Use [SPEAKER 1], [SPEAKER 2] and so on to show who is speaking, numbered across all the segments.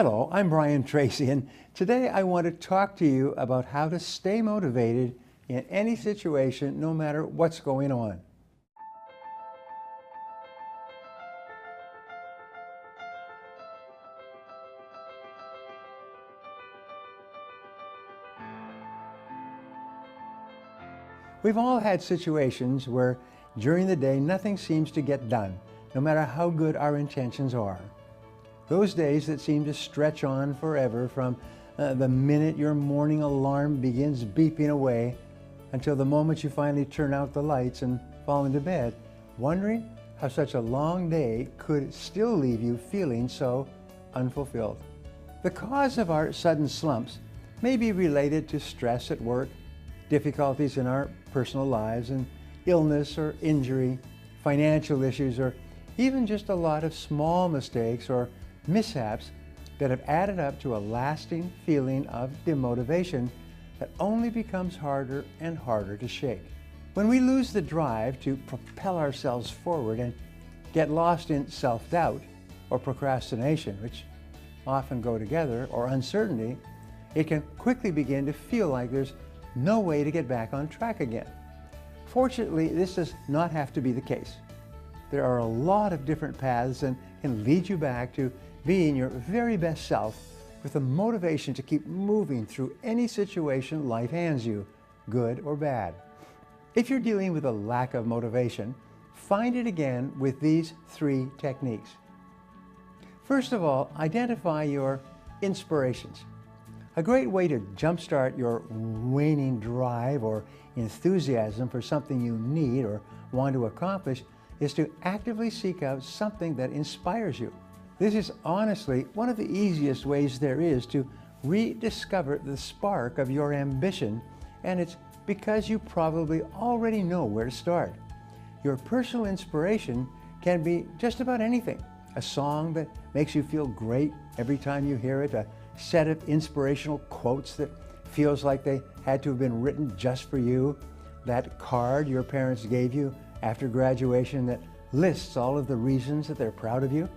[SPEAKER 1] Hello, I'm Brian Tracy, and today I want to talk to you about how to stay motivated in any situation, no matter what's going on. We've all had situations where during the day nothing seems to get done, no matter how good our intentions are. Those days that seem to stretch on forever from the minute your morning alarm begins beeping away until the moment you finally turn out the lights and fall into bed, wondering how such a long day could still leave you feeling so unfulfilled. The cause of our sudden slumps may be related to stress at work, difficulties in our personal lives, and illness or injury, financial issues, or even just a lot of small mistakes or mishaps that have added up to a lasting feeling of demotivation that only becomes harder and harder to shake. When we lose the drive to propel ourselves forward and get lost in self-doubt or procrastination, which often go together, or uncertainty, it can quickly begin to feel like there's no way to get back on track again. Fortunately, this does not have to be the case. There are a lot of different paths and can lead you back to being your very best self with the motivation to keep moving through any situation life hands you, good or bad. If you're dealing with a lack of motivation, find it again with these 3 techniques. First of all, identify your inspirations. A great way to jumpstart your waning drive or enthusiasm for something you need or want to accomplish is to actively seek out something that inspires you. This is honestly one of the easiest ways there is to rediscover the spark of your ambition, and it's because you probably already know where to start. Your personal inspiration can be just about anything. A song that makes you feel great every time you hear it, a set of inspirational quotes that feels like they had to have been written just for you, that card your parents gave you after graduation that lists all of the reasons that they're proud of you.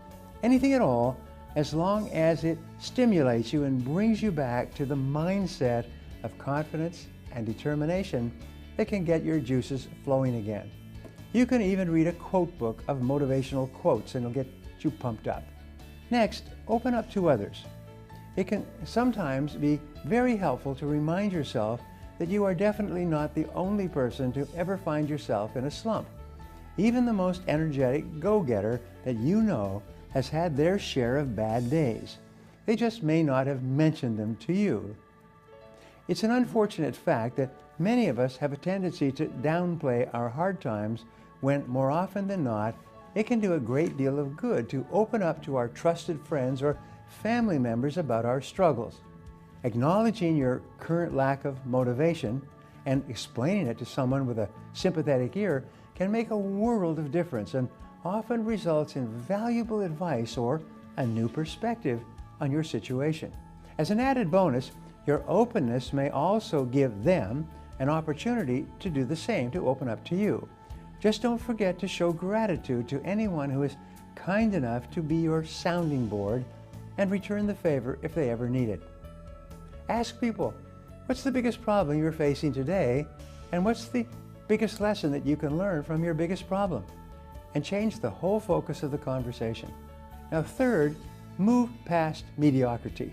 [SPEAKER 1] Anything at all, as long as it stimulates you and brings you back to the mindset of confidence and determination that can get your juices flowing again. You can even read a quote book of motivational quotes and it'll get you pumped up. Next, open up to others. It can sometimes be very helpful to remind yourself that you are definitely not the only person to ever find yourself in a slump. Even the most energetic go-getter that you know has had their share of bad days. They just may not have mentioned them to you. It's an unfortunate fact that many of us have a tendency to downplay our hard times when, more often than not, it can do a great deal of good to open up to our trusted friends or family members about our struggles. Acknowledging your current lack of motivation and explaining it to someone with a sympathetic ear can make a world of difference and often results in valuable advice or a new perspective on your situation. As an added bonus, your openness may also give them an opportunity to do the same, to open up to you. Just don't forget to show gratitude to anyone who is kind enough to be your sounding board and return the favor if they ever need it. Ask people, what's the biggest problem you're facing today, and what's the biggest lesson that you can learn from your biggest problem? And change the whole focus of the conversation. Now, third, move past mediocrity.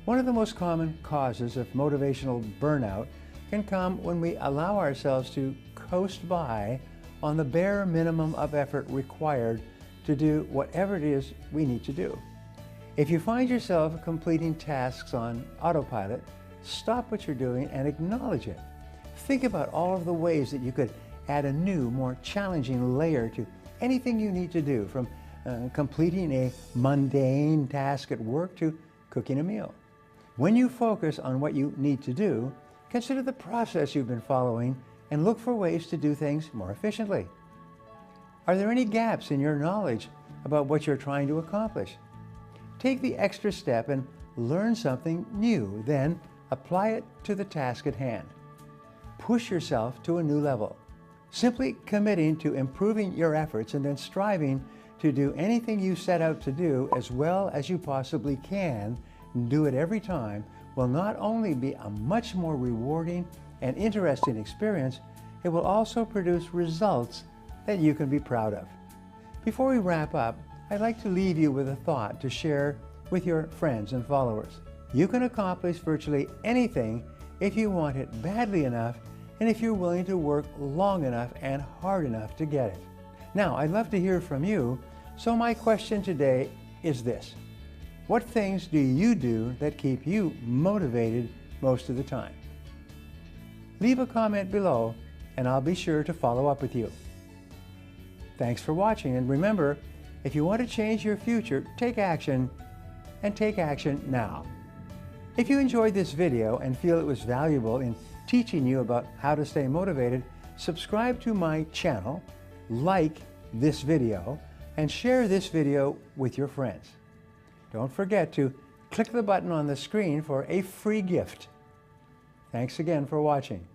[SPEAKER 1] One of the most common causes of motivational burnout can come when we allow ourselves to coast by on the bare minimum of effort required to do whatever it is we need to do. If you find yourself completing tasks on autopilot, stop what you're doing and acknowledge it. Think about all of the ways that you could add a new, more challenging layer to anything you need to do, from completing a mundane task at work to cooking a meal. When you focus on what you need to do, consider the process you've been following and look for ways to do things more efficiently. Are there any gaps in your knowledge about what you're trying to accomplish? Take the extra step and learn something new, then apply it to the task at hand. Push yourself to a new level. Simply committing to improving your efforts and then striving to do anything you set out to do as well as you possibly can, and do it every time, will not only be a much more rewarding and interesting experience, it will also produce results that you can be proud of. Before we wrap up, I'd like to leave you with a thought to share with your friends and followers. You can accomplish virtually anything if you want it badly enough and if you're willing to work long enough and hard enough to get it. Now, I'd love to hear from you, so my question today is this: what things do you do that keep you motivated most of the time? Leave a comment below and I'll be sure to follow up with you. Thanks for watching, and remember, if you want to change your future, take action, and take action now. If you enjoyed this video and feel it was valuable in teaching you about how to stay motivated, subscribe to my channel, like this video, and share this video with your friends. Don't forget to click the button on the screen for a free gift. Thanks again for watching.